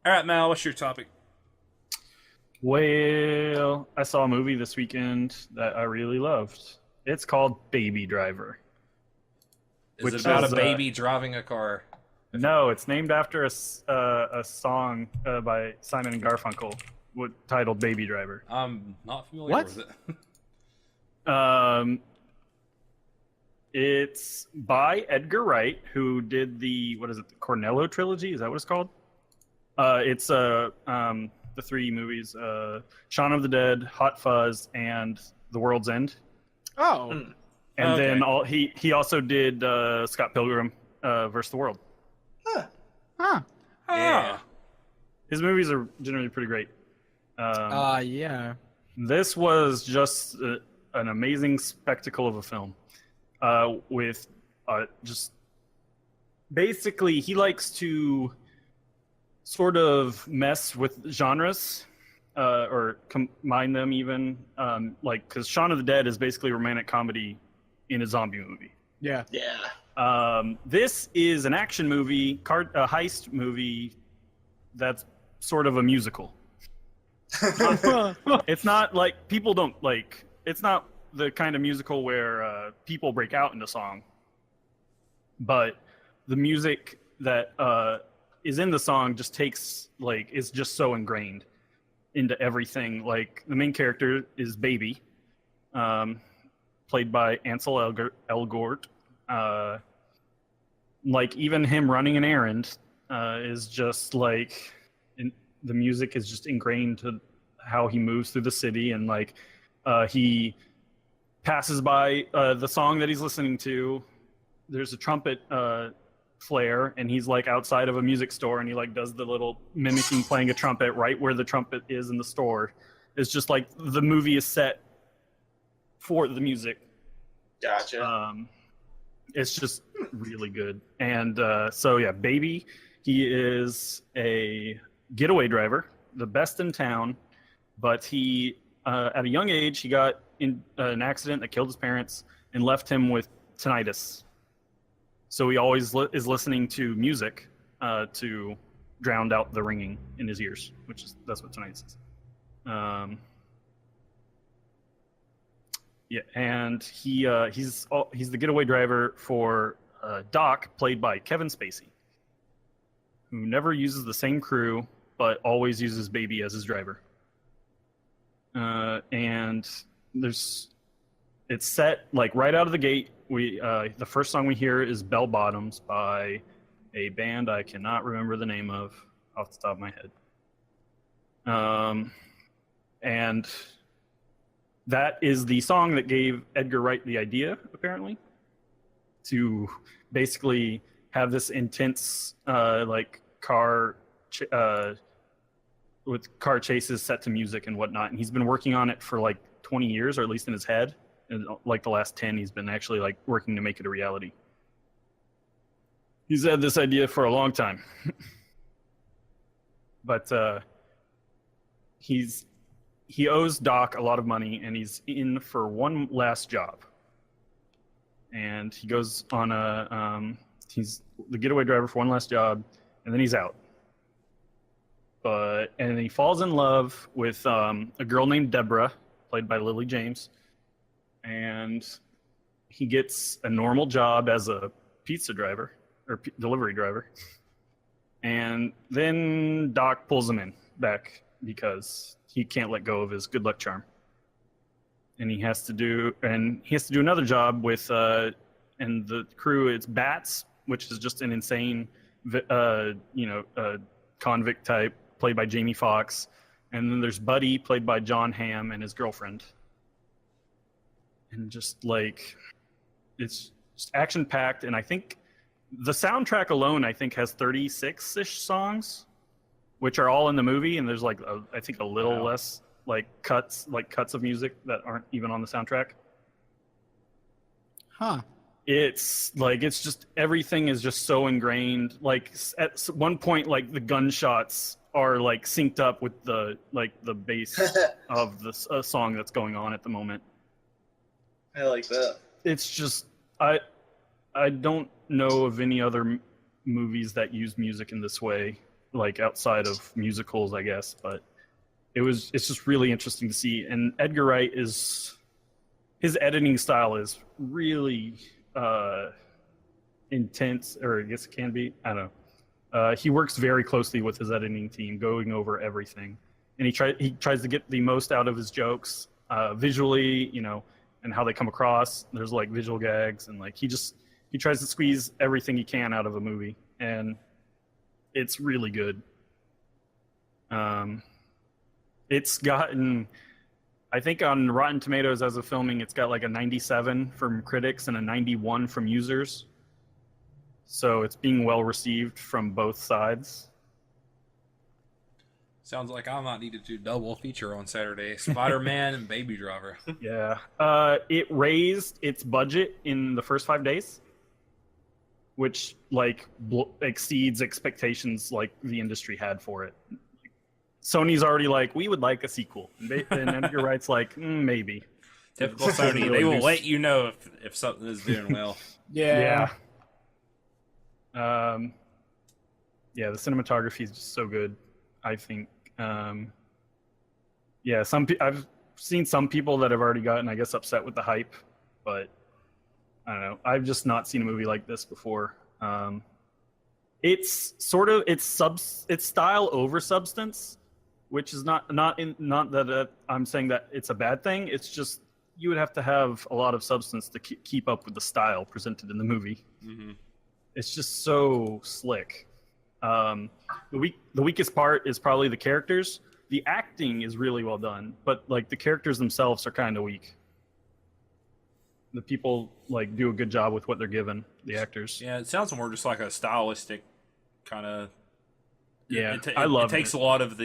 All right, Mal, what's your topic? Well, I saw a movie this weekend that I really loved. It's called Baby Driver, Is it which about a is baby driving a car? no, it's named after a song by Simon and Garfunkel, titled Baby Driver. I'm not familiar What? with it. Um, it's by Edgar Wright, who did the the Cornello trilogy? Is that what it's called? It's the three movies: Shaun of the Dead, Hot Fuzz, and The World's End. Oh, And Okay. then he also did Scott Pilgrim versus the World. huh. Yeah. His movies are generally pretty great. Yeah. This was just an amazing spectacle of a film. With just basically, he likes to sort of mess with genres or combine them even. Like, because Shaun of the Dead is basically a romantic comedy in a zombie movie. Yeah. Yeah. This is an action movie, a heist movie that's sort of a musical. It's not like people don't like. It's not the kind of musical where people break out into song, but the music that is in the song just takes is just so ingrained into everything. Like the main character is Baby, played by Ansel Elgort. Like even him running an errand is just the music is just ingrained to how he moves through the city, and he passes by the song that he's listening to. There's a trumpet flare, and he's outside of a music store, and he does the little mimicking playing a trumpet right where the trumpet is in the store. It's just the movie is set for the music. Gotcha. It's just really good. And so yeah, Baby, he is a getaway driver, the best in town, but he at a young age he got in an accident that killed his parents and left him with tinnitus. So he always is listening to music to drown out the ringing in his ears, that's what tinnitus is. Yeah, and he's the getaway driver for Doc, played by Kevin Spacey, who never uses the same crew but always uses Baby as his driver. And it's set right out of the gate. The first song we hear is Bell Bottoms by a band I cannot remember the name of off the top of my head. And that is the song that gave Edgar Wright the idea, apparently, to basically have this intense car with car chases set to music and whatnot. And he's been working on it for 20 years, or at least in his head. And the last 10, he's been actually working to make it a reality. He's had this idea for a long time. But he owes Doc a lot of money, and he's in for one last job. And he goes on he's the getaway driver for one last job, and then he's out. And he falls in love with a girl named Deborah, played by Lily James, and he gets a normal job as a pizza driver or delivery driver. And then Doc pulls him back because he can't let go of his good luck charm, and he has to do another job with and the crew. It's Bats, which is just an insane convict type played by Jamie Foxx, and then there's Buddy, played by John Hamm, and his girlfriend. And just it's just action packed. And I think the soundtrack alone has 36-ish songs, which are all in the movie, and there's I think a little less cuts of music that aren't even on the soundtrack. Huh. It's just everything is just so ingrained. At one point, the gunshots are synced up with the bass of the song that's going on at the moment. I like that. It's just I don't know of any other movies that use music in this way. like outside of musicals, I guess. But it's just really interesting to see. And Edgar Wright his editing style is really intense, or I guess it can be. I don't know. He works very closely with his editing team, going over everything, and he tries to get the most out of his jokes visually, and how they come across. There's like visual gags, and like he tries to squeeze everything he can out of a movie, and it's really good. It's gotten, I think on Rotten Tomatoes as of filming, it's got like a 97 from critics and a 91 from users. So it's being well received from both sides. Sounds like I might need to do double feature on Saturday. Spider-Man and Baby Driver. Yeah. It raised its budget in the first 5 days, which like exceeds expectations like the industry had for it. Sony's already like, we would like a sequel. And Edgar Wright's like, maybe. Typical Sony. They will let you know if something is doing well. Yeah. Yeah, the cinematography is just so good, I think. Yeah, I've seen some people that have already gotten, I guess, upset with the hype, but I don't know. I've just not seen a movie like this before. It's style over substance, which is not that I'm saying that it's a bad thing. It's just you would have to have a lot of substance to keep up with the style presented in the movie. Mm-hmm. It's just so slick. The weakest part is probably the characters. The acting is really well done, but like the characters themselves are kind of weak. The people like do a good job with what they're given, the actors. Yeah, it sounds more just like a stylistic kind of. Yeah, I love it. It takes a lot of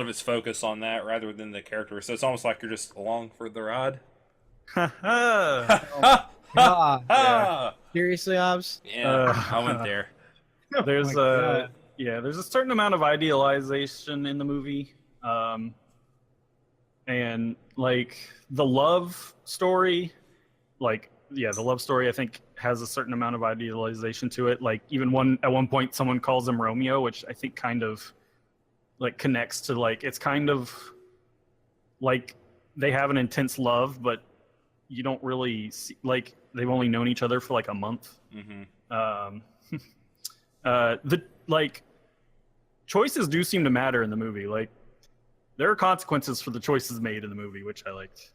its focus on that rather than the character. So it's almost like you're just along for the ride. Yeah. Seriously, Obs? Yeah, I went there. There's there's a certain amount of idealization in the movie, and like the love story, the love story I think has a certain amount of idealization to it. Like even at one point someone calls him Romeo, which I think kind of like connects to like it's kind of like they have an intense love, but you don't really see, like they've only known each other for like a month. Mm-hmm. The like choices do seem to matter in the movie. Like there are consequences for the choices made in the movie, which I liked.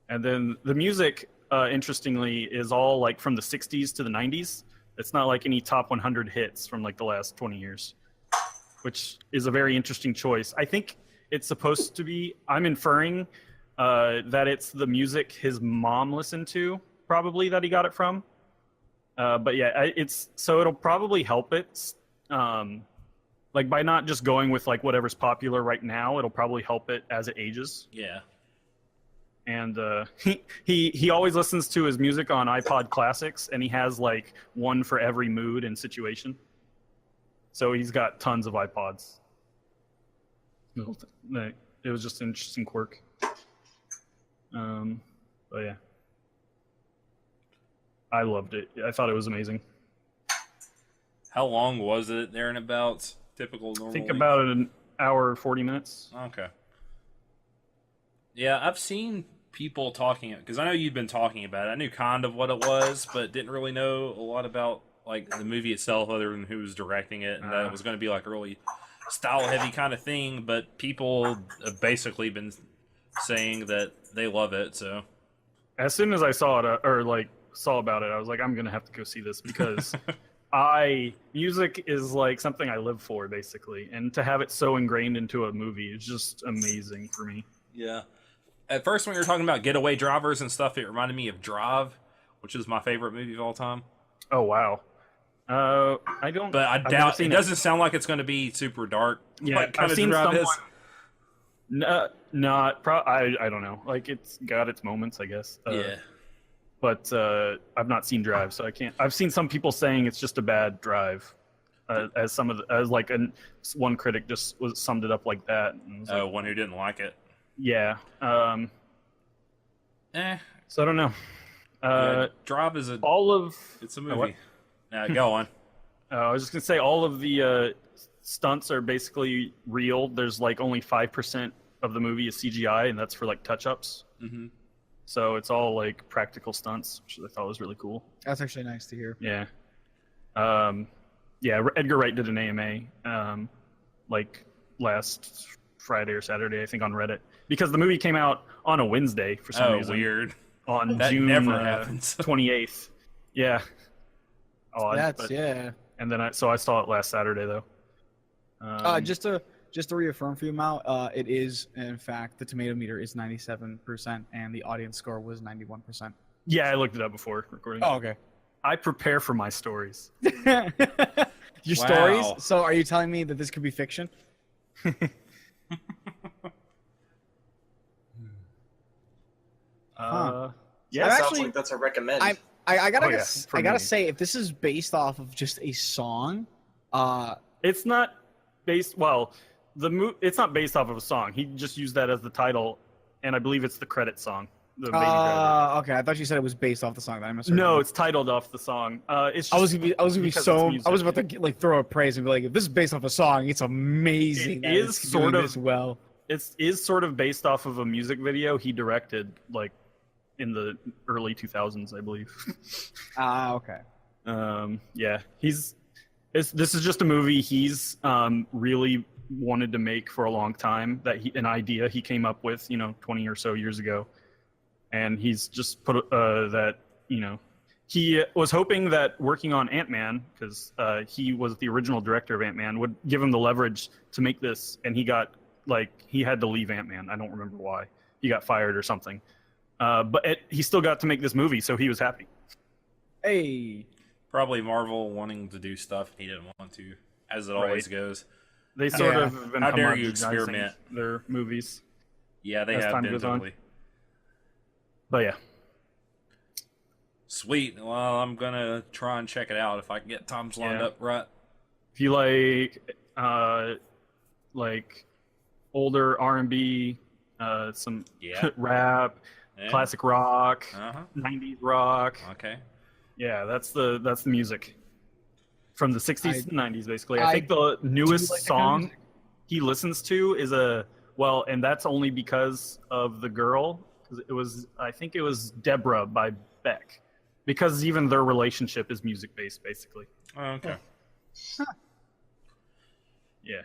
And then the music, interestingly, is all like from the 60s to the 90s. It's not like any top 100 hits from like the last 20 years, which is a very interesting choice. I think it's supposed to be, I'm inferring that it's the music his mom listened to, probably, that he got it from. But yeah, it'll probably help it. Like by not just going with like whatever's popular right now, it'll probably help it as it ages. Yeah. And he always listens to his music on iPod Classics, and he has like one for every mood and situation. So he's got tons of iPods. It was just an interesting quirk. But yeah, I loved it. I thought it was amazing. How long was it there and about? Typical normal? I think about an hour, 40 minutes. Okay. Yeah, I've seen people talking, because I know you'd been talking about it. I knew kind of what it was, but didn't really know a lot about like the movie itself other than who was directing it, and that it was going to be like a really style-heavy kind of thing, but people have basically been saying that they love it, so. As soon as I saw it, saw about it, I was like, I'm going to have to go see this, because music is like something I live for, basically, and to have it so ingrained into a movie is just amazing for me. Yeah. At first, when you were talking about getaway drivers and stuff, it reminded me of Drive, which is my favorite movie of all time. Oh, wow. I don't. But I doubt it doesn't sound like it's going to be super dark. Yeah, like I've seen Drive someone. is. I don't know. Like it's got its moments, I guess. Yeah. But I've not seen Drive, so I can't. I've seen some people saying it's just a bad Drive, one critic just summed it up like that. And one who didn't like it. Yeah. So I don't know. Drive is it's a movie. Now go on. I was just gonna say all of the stunts are basically real. There's like only 5% of the movie is CGI, and that's for like touch-ups. Mm-hmm. So it's all like practical stunts, which I thought was really cool. That's actually nice to hear. Yeah. Yeah, Edgar Wright did an AMA like last Friday or Saturday, I think, on Reddit, because the movie came out on a Wednesday for some reason. Weird. On That June never happens. 28th. Yeah. Odd, That's but- yeah. And then I saw it last Saturday though. Just to reaffirm for you, Mal, it is in fact the tomato meter is 97% and the audience score was 91%. Yeah, I looked it up before recording. Oh, okay. I prepare for my stories. Your Wow. stories? So are you telling me that this could be fiction? Yeah, I've Sounds actually- like that's a recommend. I gotta Oh, yeah, guess, for I gotta me. say, if this is based off of just a song, it's not based. Well, it's not based off of a song. He just used that as the title, and I believe it's the credit song. The Baby Driver. okay, I thought you said it was based off the song. That I misheard. No, it's titled off the song. It's just I was gonna be because so. it's I was music. about to like throw a praise and be like, if this is based off a song, it's amazing. It that is it's sort doing of- this well. It is sort of based off of a music video he directed, like in the early 2000s, I believe. Okay. Yeah, this is just a movie he's really wanted to make for a long time. An idea he came up with, 20 or so years ago, and he's just put that. He was hoping that working on Ant-Man, because he was the original director of Ant-Man, would give him the leverage to make this, and he had to leave Ant-Man. I don't remember why. He got fired or something. But he still got to make this movie, so he was happy. Hey. Probably Marvel wanting to do stuff he didn't want to, as it always goes. They sort Yeah. of have been How dare you homogenizing experiment. their movies. Yeah, they As have time been goes on. totally. But yeah. Sweet. Well, I'm gonna try and check it out if I can get Tom's lined Yeah. up right. If you like older R&B, some Yeah. rap, Yeah. classic rock, Uh-huh. 90s rock. Okay. Yeah, that's the music from the 60s and 90s basically. I I think the newest like that kind of song music. he listens to is and that's only because of the girl, because I think it was Deborah by Beck, because even their relationship is music based basically. Okay. Yeah.